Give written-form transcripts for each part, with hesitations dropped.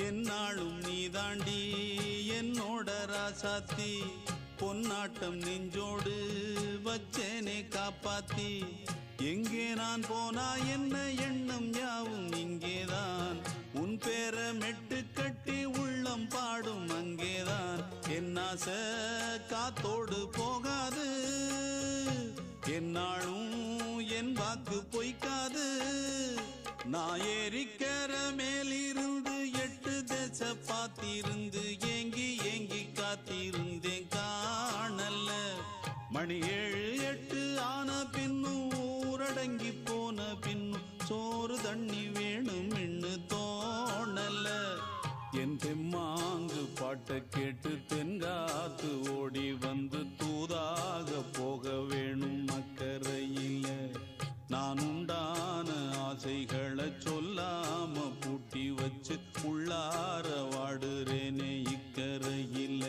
என்னாலும் நீதாண்டி என்னோட ராசாத்தி பொன்னாட்டம் நெஞ்சோடு வச்சேனே காப்பாத்தி எங்கே நான் போனா என்ன எண்ணம் யாவும் இங்கேதான் உன் பேர மெட்டு கட்டி உள்ளம் பாடும் அங்கேதான் என் ஆசை காத்தோடு போகாது என்னாலும் என் வாக்கு பொய்க்காது நான் ஏறிக்கிற மேலிருந்து 8 தேச பார்த்திருந்து ஏங்கி ஏங்கி காத்திருந்தேன் காணல்ல மணி 7 8 ஆன பின்னும் ஊரடங்கி போன பின்னும் சோறு தண்ணி வேணும் இன்னு தோணல என் தெம்மாங்கு பாட்டை கேட்டு தென்காத்து ஓடி வந்து தூதாக போக வேணும் அக்கறையில நான் உண்டான ஆசைகளை சொல்லாம பூட்டி வச்சு உள்ளார வாடுறேனே இக்கரையில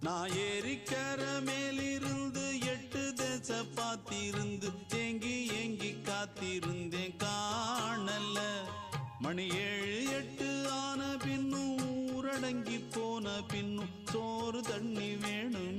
நான் ஏறிக்கிற மேலிருந்து 8 தேச பார்த்திருந்து ஏங்கி ஏங்கி காத்திருந்தேன் காணல மணி 7 8 ஆன பின்னும் ஊரடங்கி போன பின்னும் சோறு தண்ணி வேணும்